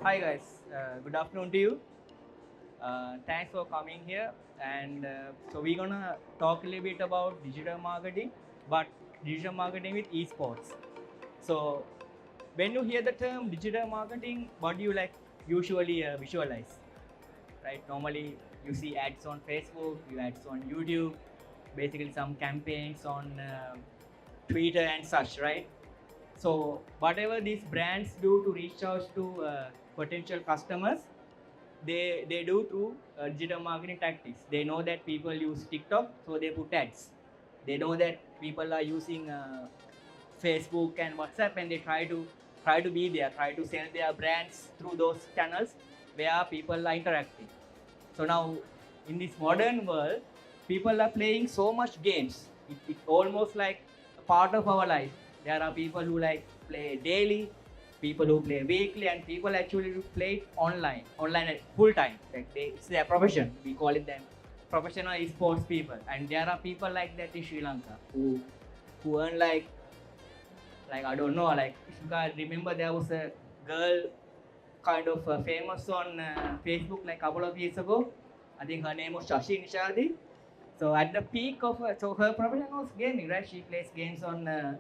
Hi guys, good afternoon to you. Thanks for coming here. And so we're gonna talk a little bit about digital marketing, but digital marketing with esports. So when you hear the term digital marketing, what do you like usually visualize? Right? Normally you see ads on Facebook, you ads on YouTube, basically some campaigns on Twitter and such, right? So whatever these brands do to reach out to potential customers, they do through digital marketing tactics. They know that people use TikTok, so they put ads. They know that people are using Facebook and WhatsApp, and they try to be there, try to sell their brands through those channels where people are interacting. So now, in this modern world, people are playing so much games. It's almost like a part of our life. There are people who like play daily, people who play weekly, and people actually who play online at full time. Like it's their profession. We call it them professional esports people. And there are people like that in Sri Lanka who earn like I don't know, like if you guys remember, there was a girl kind of famous on Facebook like a couple of years ago. I think her name was Shashi Nishadi. So at the peak of so her profession was gaming, right? She plays games on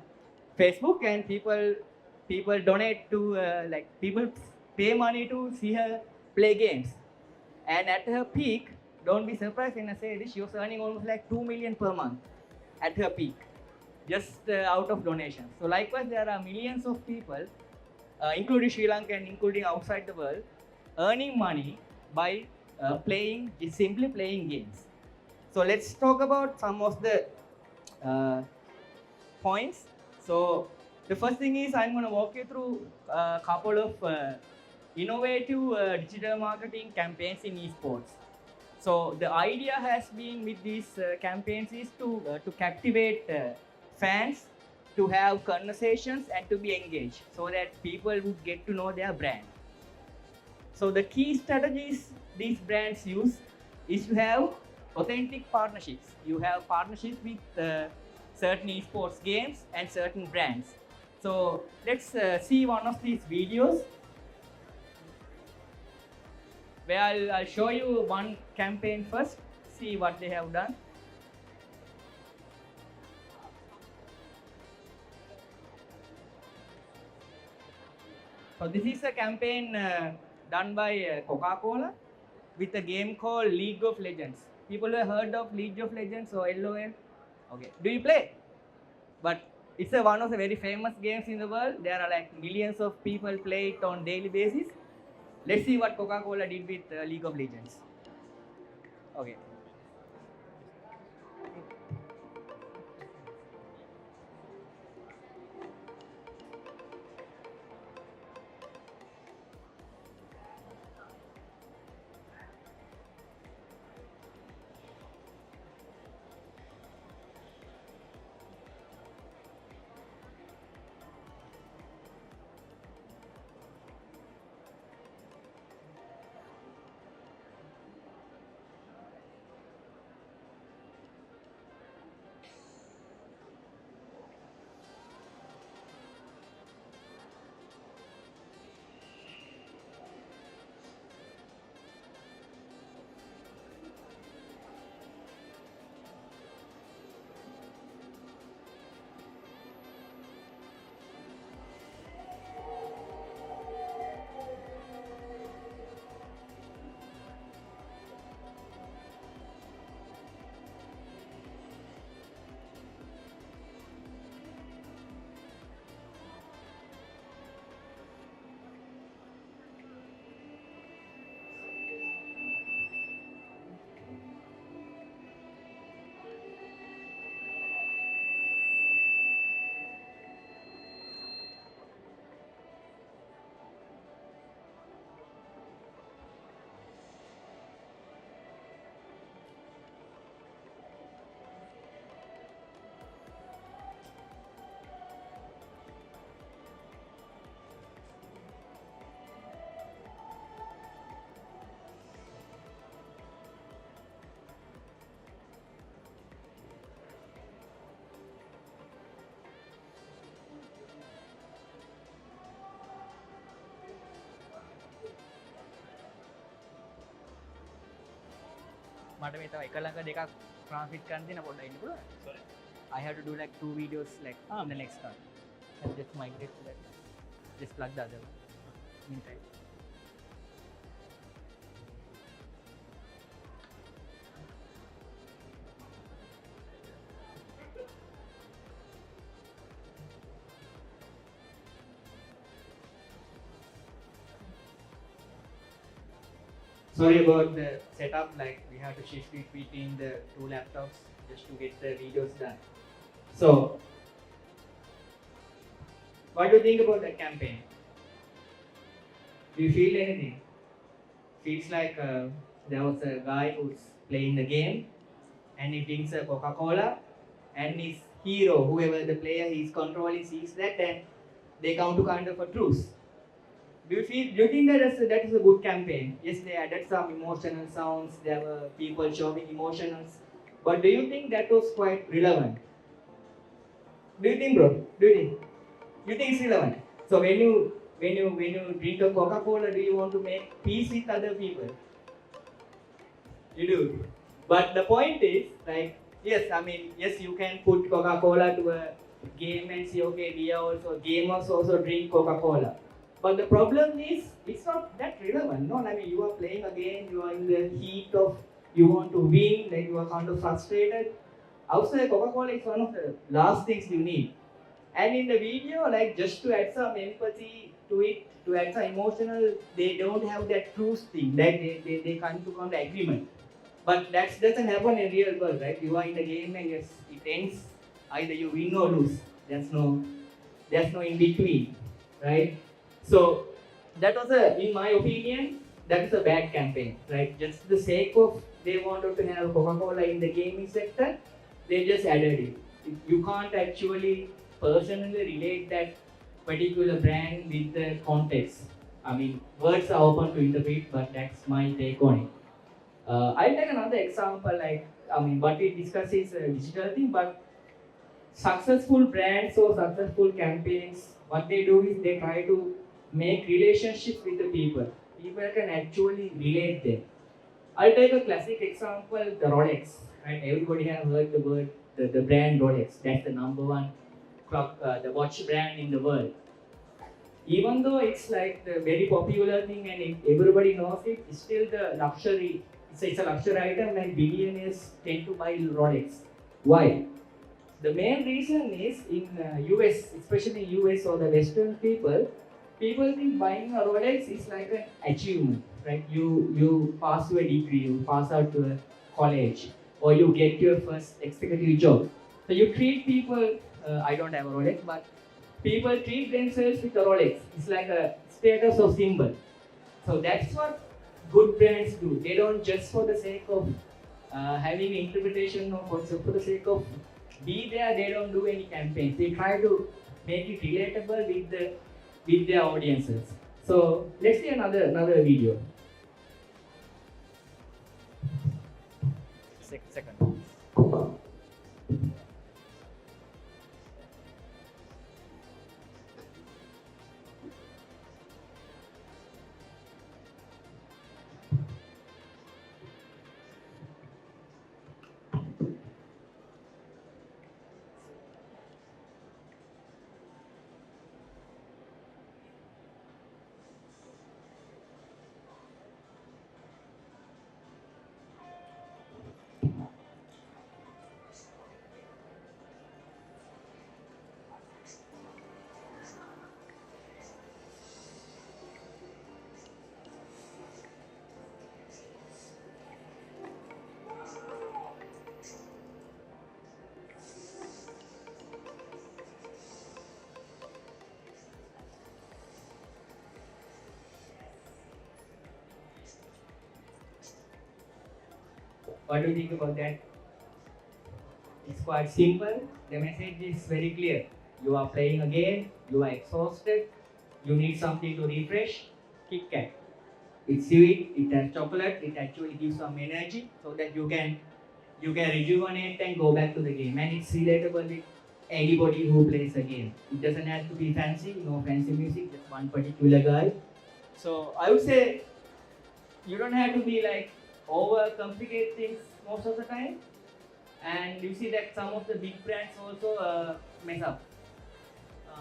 Facebook, and people donate to like people pay money to see her play games. And at her peak, don't be surprised when I say this, she was earning almost like 2 million per month at her peak, just out of donations. So likewise, there are millions of people, including Sri Lanka and including outside the world, earning money by simply playing games. So let's talk about some of the uh, points. So the first thing is I'm going to walk you through a couple of innovative digital marketing campaigns in esports. So the idea has been with these campaigns is to captivate fans, to have conversations and to be engaged, so that people would get to know their brand. So the key strategies these brands use is to have authentic partnerships. You have partnerships with certain esports games and certain brands. So let's see one of these videos where I'll show you one campaign first, see what they have done. So this is a campaign done by Coca-Cola with a game called League of Legends. People have heard of League of Legends or LOL? Okay. Do you play? But it's one of the very famous games in the world. There are like millions of people play it on daily basis. Let's see what Coca-Cola did with League of Legends. Okay. මට මේ තව එක ළඟ දෙකක් translate කරන්න දෙන්න පොඩ්ඩක් ඉන්න පුළුවන්? Sorry. I have to do like 2 videos like in the next time. And just migrate to that. Just plug the other one. Meantime. Sorry about the setup, like we have to shift it between the 2 laptops just to get the videos done. So, what do you think about that campaign? Do you feel anything? Feels like there was a guy who's playing the game and he drinks a Coca-Cola and his hero, whoever the player he's controlling, sees that and they come to kind of a truce. Do you think that is a good campaign? Yes, they added some emotional sounds, there were people showing emotions, but do you think that was quite relevant? Do you think, bro? Do you think? You think it's relevant? So when you drink a Coca-Cola, do you want to make peace with other people? You do. But the point is, like, yes, I mean, yes, you can put Coca-Cola to a game and say, okay, we are also gamers also drink Coca-Cola. But the problem is, it's not that relevant. No, I mean, you are playing a game, you are in the heat of, you want to win, like you are kind of frustrated. Outside, Coca-Cola is one of the last things you need. And in the video, like just to add some empathy to it, to add some emotional, they don't have that truth thing, that they can't come to agreement. But that doesn't happen in real world, right? You are in the game and yes, it ends, either you win or lose. There's no in between, right? So that was in my opinion, that is a bad campaign, right? Just the sake of they wanted to have Coca-Cola in the gaming sector, they just added it. You can't actually personally relate that particular brand with the context. I mean, words are open to interpret, but that's my take on it. I'll take another example, like, I mean, what we discuss is a digital thing, but successful brands or successful campaigns, what they do is they try to make relationships with the people. People can actually relate them. I'll take a classic example, the Rolex. Right? Everybody has heard the word, the brand Rolex. That's the number one clock, the watch brand in the world. Even though it's like the very popular thing and everybody knows it, it's still the luxury. It's a luxury item and billionaires tend to buy Rolex. Why? The main reason is in US, especially US or the Western people think buying a Rolex is like an achievement, right? You pass your degree, you pass out to a college, or you get your first executive job. So you treat people, I don't have a Rolex, but people treat themselves with a Rolex. It's like a status or symbol. So that's what good brands do. They don't just for the sake of having interpretation or for the sake of be there, they don't do any campaigns. They try to make it relatable with their audiences. So let's see another video. Second. What do you think about that? It's quite simple. The message is very clear. You are playing a game, you are exhausted, you need something to refresh. Kit Kat. It's sweet, it has chocolate, it actually gives some energy so that you can rejuvenate and go back to the game. And it's relatable with anybody who plays a game. It doesn't have to be fancy, no fancy music, just one particular guy. So I would say you don't have to be like over complicate things most of the time, and you see that some of the big brands also mess up. Uh,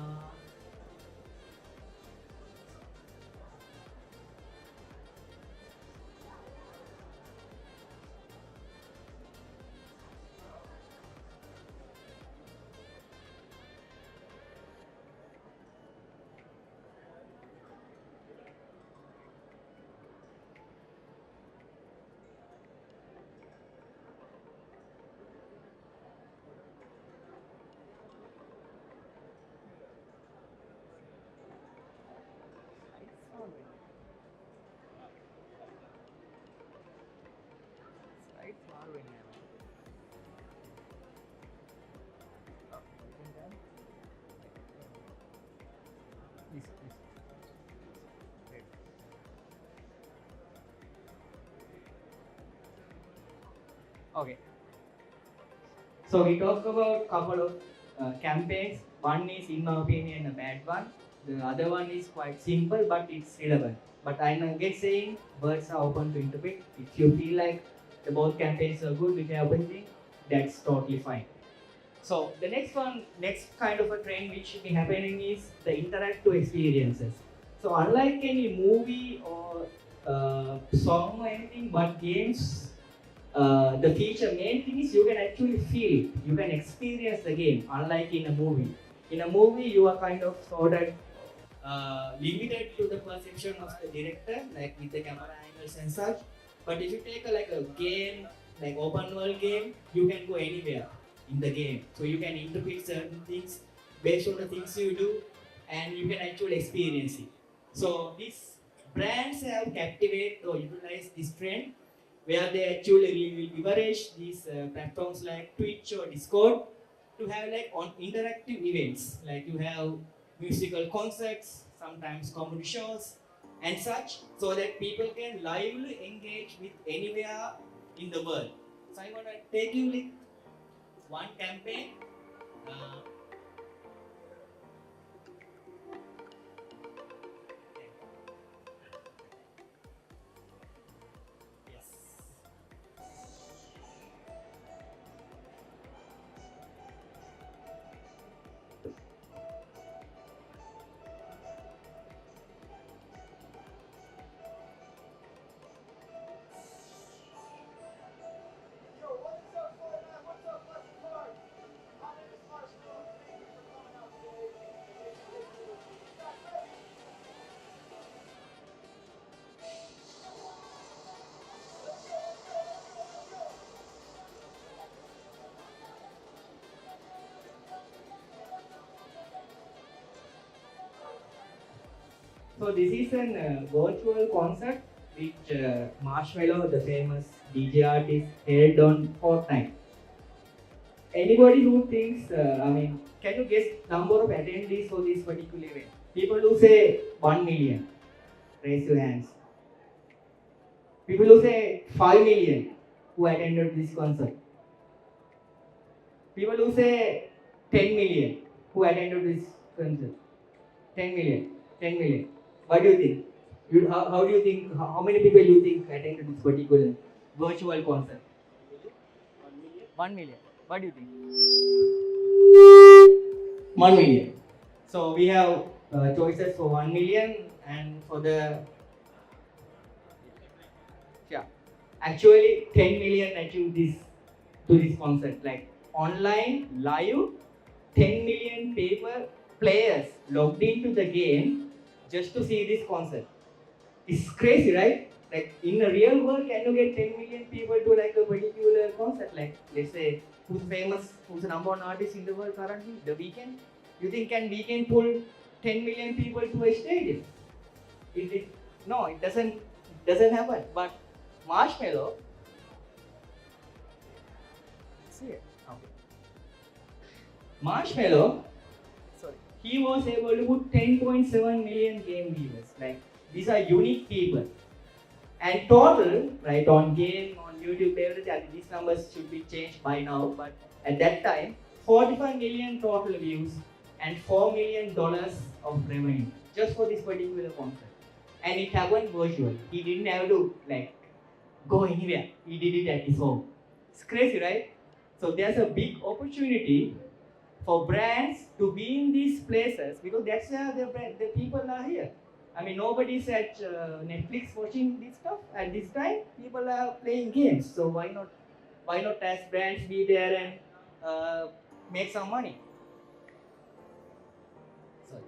Slides are winning. Okay. So we talk about couple of campaigns. One is, in my opinion, a bad one. The other one is quite simple, but it's relevant. But I'm again saying words are open to interpret. If you feel like the both campaigns are good, which I open thing, that's totally fine. So the next kind of a trend which should be happening is the interactive experiences. So unlike any movie or song or anything, but games, the feature main thing is you can actually feel it. You can experience the game, unlike in a movie. In a movie, you are kind of sort of limited to the perception of the director, like with the camera angles and such. But if you take like a game, like open world game, you can go anywhere in the game. So you can interpret certain things based on the things you do, and you can actually experience it. So these brands have captivated or utilized this trend where they actually leverage these platforms like Twitch or Discord to have like on interactive events, like you have musical concerts, sometimes comedy shows and such, so that people can lively engage with anywhere in the world. So I'm gonna take you like one campaign. Uh, yes. So this is an virtual concert which Marshmello, the famous DJ artist, held on Fortnite. Anybody who thinks, can you guess number of attendees for this particular event? People who say 1 million, raise your hands. People who say 5 million who attended this concert. People who say 10 million who attended this concert. 10 million, 10 million. What do you think? How do you think, how many people you think attended this particular virtual concert? 1 million. What do you think? 1 million. So we have choices for 1 million and for the, yeah, actually 10 million achieved this to this concert, like online live 10 million players logged into the game just to see this concert. It's crazy, right? Like in the real world, can you get 10 million people to like a particular concert? Like let's say who's famous, who's the number one artist in the world currently? The Weeknd. You think can Weeknd pull 10 million people to a stadium? No, it doesn't happen. But Marshmello, see it. Okay. Marshmello, sorry, he was able to put 10.7 million game viewers. Like these are unique people. And total, right, on game, on YouTube, everything, I think these numbers should be changed by now. But at that time, 45 million total views and $4 million of revenue just for this particular concert. And it happened virtually. He didn't have to like go anywhere. He did it at his home. It's crazy, right? So there's a big opportunity for brands to be in these places because that's where the people are here. I mean, nobody's at Netflix watching this stuff at this time. People are playing games, so why not? Why not as brands be there and make some money? Sorry.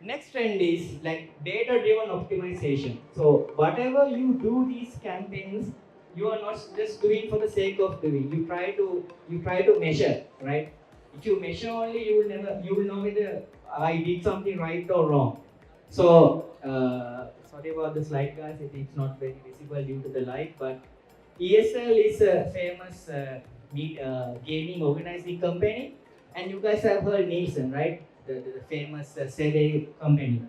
Next trend is like data-driven optimization. So whatever you do these campaigns, you are not just doing for the sake of doing. You try to measure, right? If you measure only, you will know whether I did something right or wrong. So sorry about the slide, guys. It's not very visible due to the light, but ESL is a famous gaming organizing company, and you guys have heard Nielsen, right? The famous survey company.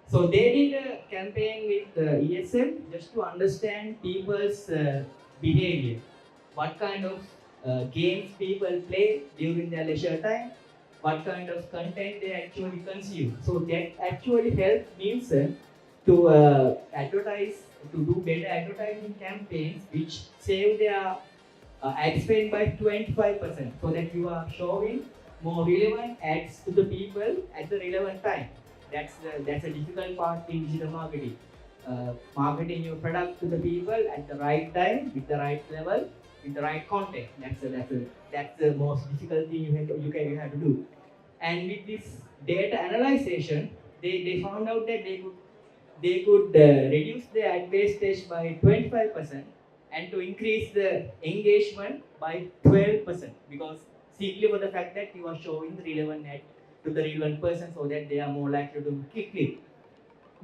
So they did a campaign with ESL just to understand people's behavior, what kind of games people play during their leisure time, what kind of content they actually consume. So that actually helped Nielsen to advertise, to do better advertising campaigns, which save their ad spend by 25%, so that you are showing more relevant ads to the people at the relevant time. That's a difficult part in digital marketing. Marketing your product to the people at the right time, with the right level, with the right content. That's the most difficult thing you have to do. And with this data analyzation, they found out that they could reduce the ad wastage by 25% and to increase the engagement by 12% because simply for the fact that you are showing the relevant ad to the relevant person so that they are more likely to click it.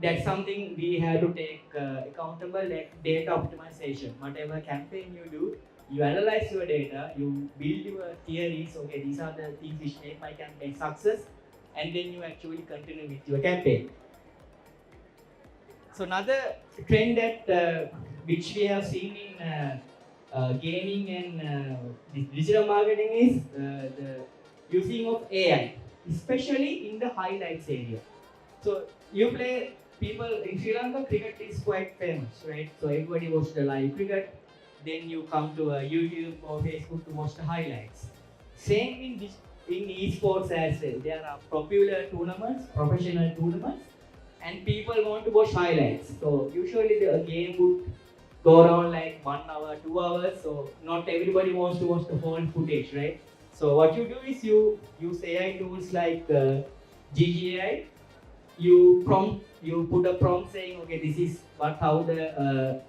That's something we have to take accountable, like data optimization. Whatever campaign you do, you analyze your data, you build your theories. Okay, these are the things which make my campaign success, and then you actually continue with your campaign. So another trend that which we have seen in gaming and digital marketing is the using of AI, especially in the highlights area. So you play people in Sri Lanka, cricket is quite famous, right? So everybody watch the live cricket. Then you come to YouTube or Facebook to watch the highlights. Same in esports as well. There are popular tournaments, professional tournaments, and people want to watch highlights. So usually the game would go around like 1 hour, 2 hours. So not everybody wants to watch the whole footage, right? So what you do is you use AI tools like GGI. You put a prompt saying, okay, this is how the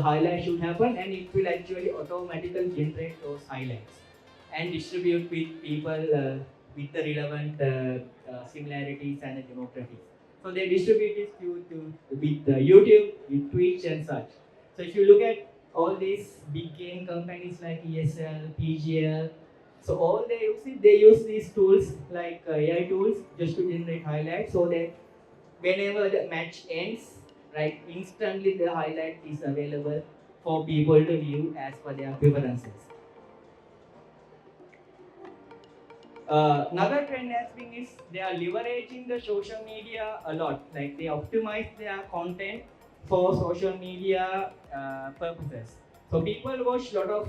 highlight should happen, and it will actually automatically generate those highlights and distribute with people with the relevant similarities and the demographics. So they distribute it to with YouTube, with Twitch and such. So if you look at all these big game companies like ESL, PGL, so all they use these tools like AI tools just to generate highlights, so that whenever the match ends, right, instantly the highlight is available for people to view as per their preferences. Another trend has been is they are leveraging the social media a lot. Like they optimize their content for social media purposes. So people watch a lot of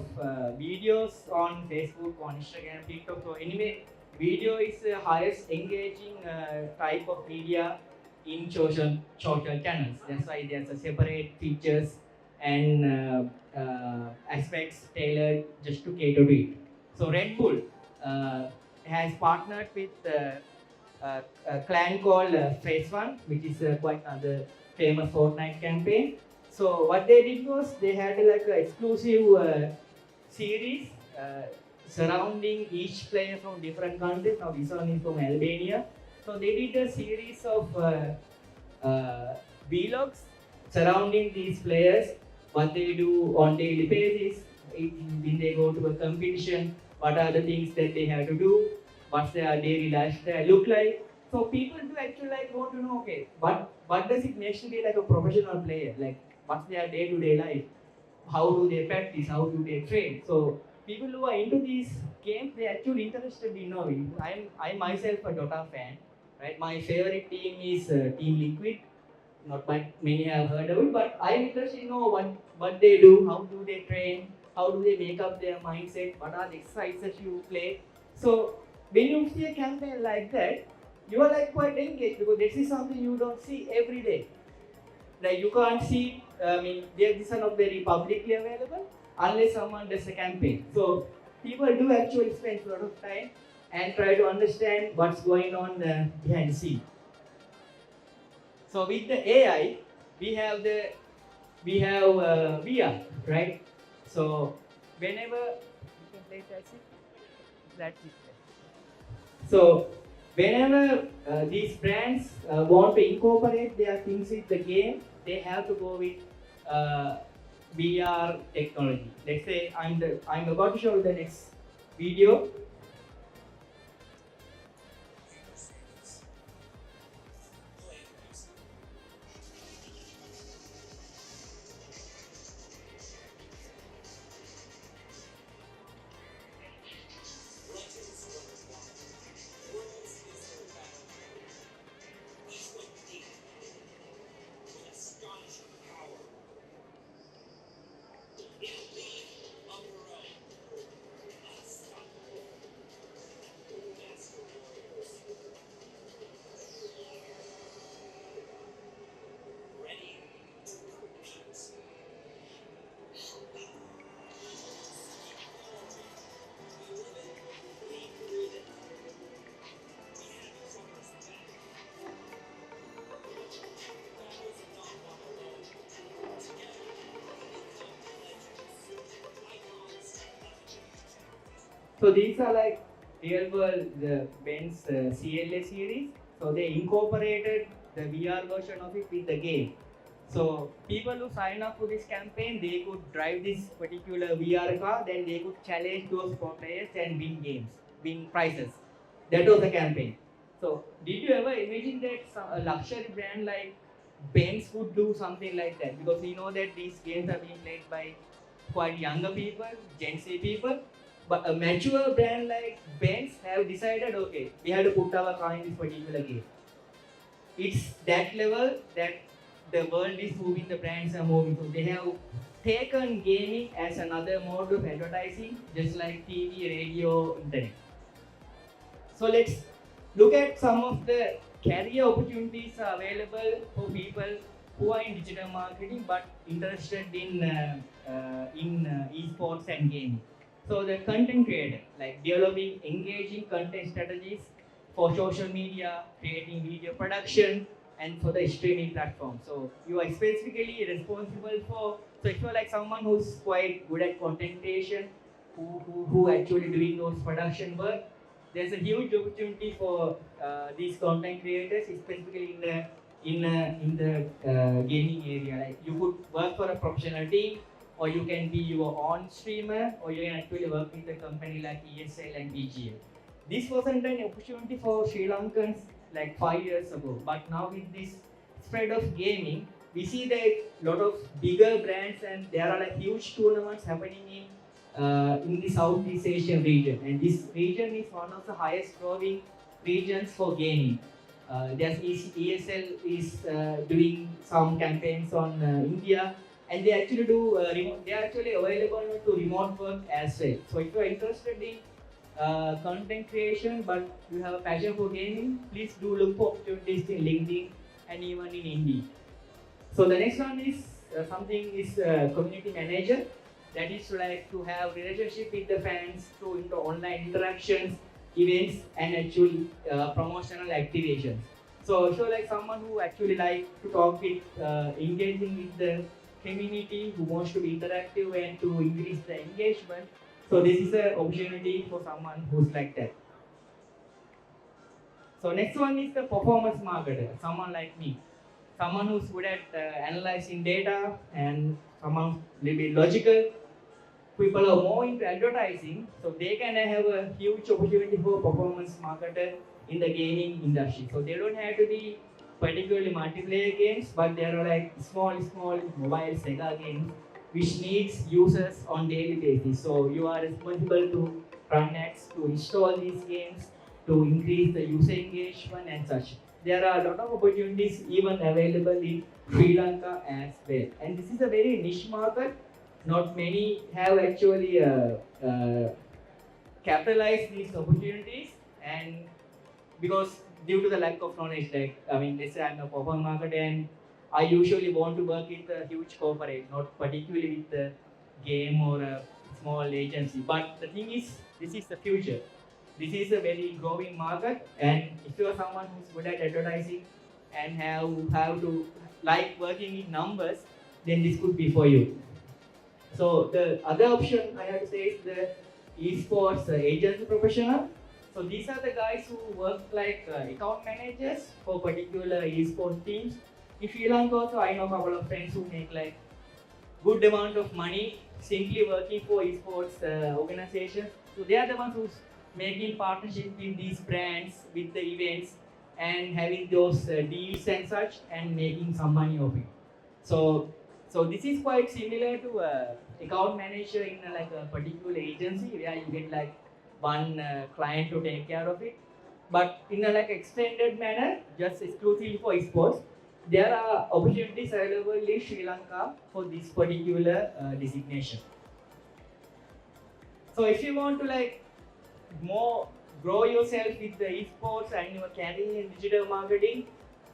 videos on Facebook, on Instagram, TikTok. So anyway, video is the highest engaging type of media in social channels. That's why there's a separate features and aspects tailored just to cater to it. So Red Bull has partnered with a clan called Phase One, which is quite another famous Fortnite campaign. So what they did was they had like an exclusive series surrounding each player from different countries. Now this one is from Albania. So they did a series of vlogs surrounding these players, what they do on daily basis, when they go to a competition, what are the things that they have to do, what's their daily lifestyle look like. So people do actually like want to know, okay, what does it mean to be like a professional player? Like what's their day-to-day life? How do they practice? How do they train? So people who are into these games, they actually interested in knowing. I myself a Dota fan, right? My favorite team is Team Liquid. not many have heard of it, but I'm interested in know what they do, how do they train, how do they make up their mindset, what are the exercises you play. So when you see a campaign like that, you are like quite engaged because this is something you don't see every day. Like you can't see, these are not very publicly available unless someone does a campaign. So people do actually spend a lot of time and try to understand what's going on behind the scene. So with the AI, we have VR, right? So whenever you can play that's it. So whenever these brands want to incorporate their things with the game, they have to go with VR technology. Let's say I'm about to show you the next video. So these are like real world the Benz CLA series. So they incorporated the VR version of it with the game. So people who sign up for this campaign, they could drive this particular VR car, then they could challenge those pro players and win games, win prizes. That was the campaign. So did you ever imagine that a luxury brand like Benz would do something like that? Because we know that these games are being played by quite younger people, Gen Z people. But a mature brand like Benz have decided, okay, we have to put our car in this particular game. It's that level that the world is moving, the brands are moving. So they have taken gaming as another mode of advertising, just like TV, radio, internet. So let's look at some of the career opportunities available for people who are in digital marketing but interested in esports and gaming. So the content creator, like developing engaging content strategies for social media, creating video production, and for the streaming platform. So you are specifically responsible for. So if you're like someone who's quite good at content creation, who actually doing those production work, there's a huge opportunity for these content creators, specifically in the gaming area. Like you could work for a professional team, or you can be your own streamer, or you can actually work with a company like ESL and BGL. This wasn't an opportunity for Sri Lankans like 5 years ago, but now with this spread of gaming, we see that a lot of bigger brands and there are like huge tournaments happening in the Southeast Asian region, and this region is one of the highest growing regions for gaming. There's ESL is doing some campaigns on India, and they actually do they are actually available to remote work as well. So if you are interested in content creation but you have a passion for gaming, please do look for opportunities in LinkedIn and even in Indeed. So the next one is something is community manager. That is like to have relationship with the fans through online interactions, events, and actually promotional activations. So if you're like someone who actually like to talk with, engaging with the community, who wants to be interactive and to increase the engagement, so this is an opportunity for someone who's like that. So next one is the performance marketer, someone like me, someone who's good at analyzing data and someone a little bit logical. People are more into advertising, so they can have a huge opportunity for performance marketer in the gaming industry. So they don't have to be particularly multiplayer games, but there are like small mobile Sega games which needs users on daily basis. So you are responsible to run ads, to install these games, to increase the user engagement and such. there are a lot of opportunities even available in Sri Lanka as well. And this is a very niche market. Not many have actually capitalized these opportunities, and because due to the lack of knowledge, like I mean, let's say I'm a performance marketer and I usually want to work with a huge corporate, not particularly with a game or a small agency. But the thing is, this is the future. This is a very growing market, and if you are someone who's good at advertising and have to like working in numbers, then this could be for you. So the other option I have to say is the esports agency professional. So these are the guys who work like account managers for particular esports teams. In Sri Lanka also, I know a couple of friends who make like good amount of money simply working for esports organizations. So they are the ones who's making partnership with these brands, with the events, and having those deals and such, and making some money of it. So, so this is quite similar to account manager in like a particular agency where you get like one client to take care of it. But in a like extended manner, just exclusively for esports, there are opportunities available in Sri Lanka for this particular designation. So if you want to like more grow yourself with the esports and your career in digital marketing,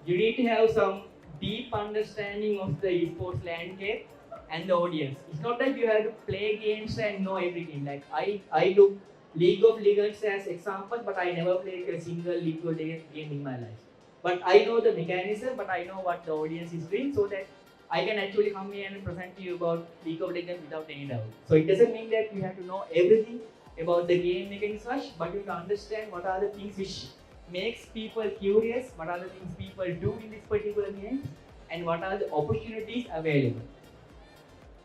you need to have some deep understanding of the esports landscape and the audience. It's not that you have to play games and know everything. Like I look League of Legends as example, but I never played a single League of Legends game in my life. But I know the mechanism, but I know what the audience is doing, so that I can actually come here and present to you about League of Legends without any doubt. So it doesn't mean that you have to know everything about the game mechanism, but you have to understand what are the things which makes people curious, what are the things people do in this particular game, and what are the opportunities available.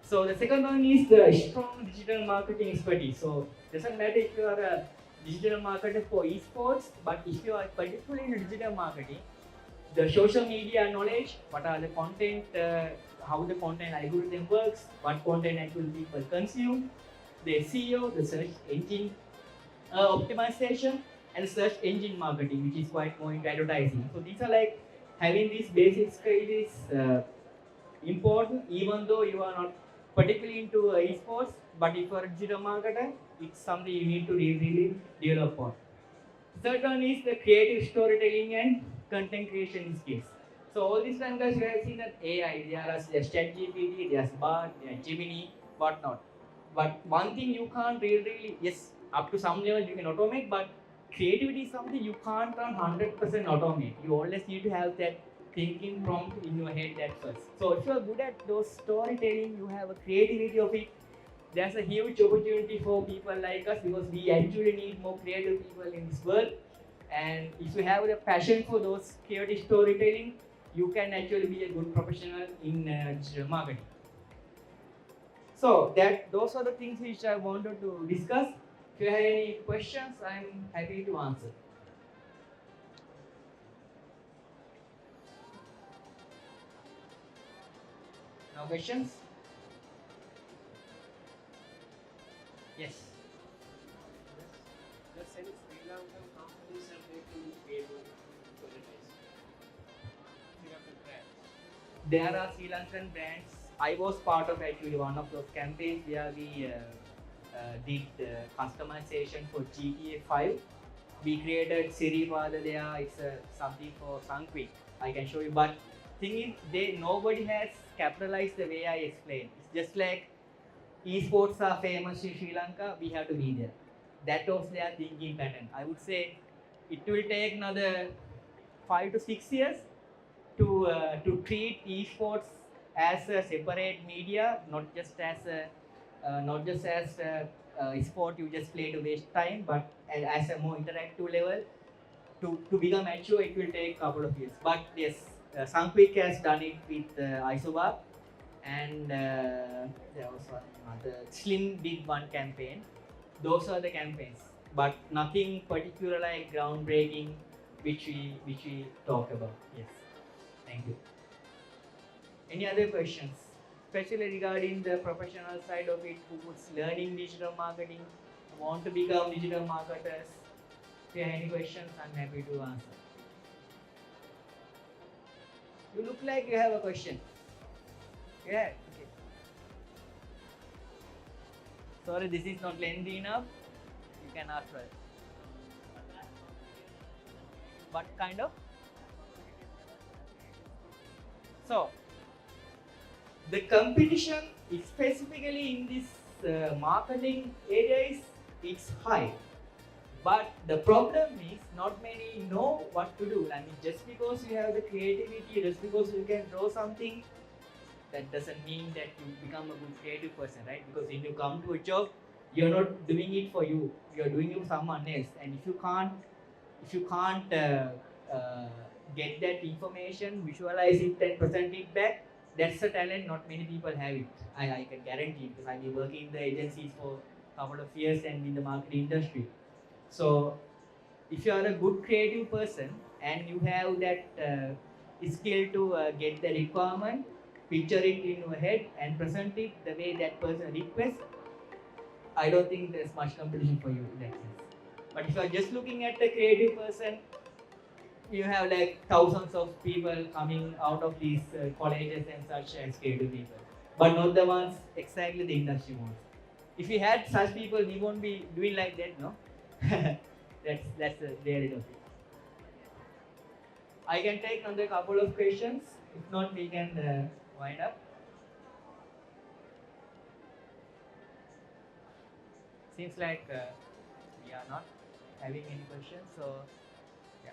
So the second one is the strong digital marketing expertise. So doesn't matter if you are a digital marketer for esports, but if you are particularly in digital marketing, the social media knowledge, what are the content, how the content algorithm works, what content actually people consume, the SEO, the search engine optimization, and search engine marketing, which is quite more into advertising. So these are like having these basic skills is important, even though you are not particularly into esports. But if you are a digital marketer, it's something you need to really develop on. Third one is the creative storytelling and content creation skills. So all these time guys, you have seen that AI, there's ChatGPT, there's Bard, there's Gemini, whatnot. But one thing you can't really, yes, up to some level you can automate, but creativity is something you can't run 100% automate. You always need to have that thinking prompt in your head at first. So if you are good at those storytelling, you have a creativity of it, there's a huge opportunity for people like us, because we actually need more creative people in this world. And if you have the passion for those creative storytelling, you can actually be a good professional in digital marketing. So those are the things which I wanted to discuss. If you have any questions, I'm happy to answer. No questions? Yes. Just any Sri Lankan companies are making able to advertise. Sri Lankan brands. There are Sri Lankan brands. I was part of actually one of those campaigns where we did customization for GTA 5. We created Siri Father there. It's something for Sanquik. I can show you. But thing is, nobody has capitalized the way I explained. It's just like esports are famous in Sri Lanka. We have to be there. That was their thinking pattern. I would say it will take another 5 to 6 years to treat esports as a separate media, not just as a sport you just play to waste time, but as a more interactive level. To become mature, it will take a couple of years. But yes, Sanquik has done it with Isobar, and there was one other Slim did one campaign. Those are the campaigns, but nothing particular like groundbreaking, which we talk about. Yes. Thank you. Any other questions? Especially regarding the professional side of it, who's learning digital marketing, want to become digital marketers. If you have any questions, I'm happy to answer. You look like you have a question. Yeah. Okay. Sorry, this is not lengthy enough. You can ask for it. What kind of? So, the competition specifically in this marketing area is it's high. But the problem is not many know what to do. I mean, just because you have the creativity, just because you can draw something, that doesn't mean that you become a good creative person, right? Because when you come to a job, you're not doing it for you. You're doing it for someone else. And if you can't get that information, visualize it and present it back, that's a talent not many people have it. I can guarantee it because I've been working in the agencies for a couple of years and in the marketing industry. So if you are a good creative person and you have that skill to get the requirement, picture it in your head and present it the way that person requests, I don't think there's much competition for you in that sense. But if you are just looking at the creative person, you have like thousands of people coming out of these colleges and such as creative people, but not the ones exactly the industry wants. If we had such people, we won't be doing like that, no? That's the reality of it. I can take another couple of questions. If not, we can wind up. Seems like we are not having any questions, so yeah.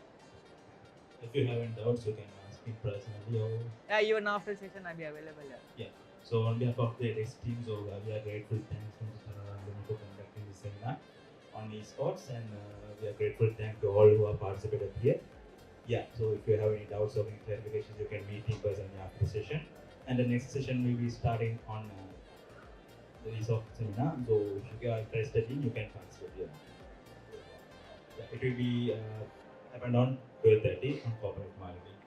If you have any doubts, you can ask me personally or Yeah, even after session, I'll be available. yeah. So on behalf of the EDEX team, so we are grateful. Thanks to Mr. Narendra for conducting this seminar on esports, and we are grateful. Thank to all who have participated here. Yeah. So if you have any doubts or any clarifications, you can meet in person after the session. And the next session will be starting on the esports seminar. So if you are interested in, you can participate here. Yeah, it will be happened on 12:30 on corporate marketing.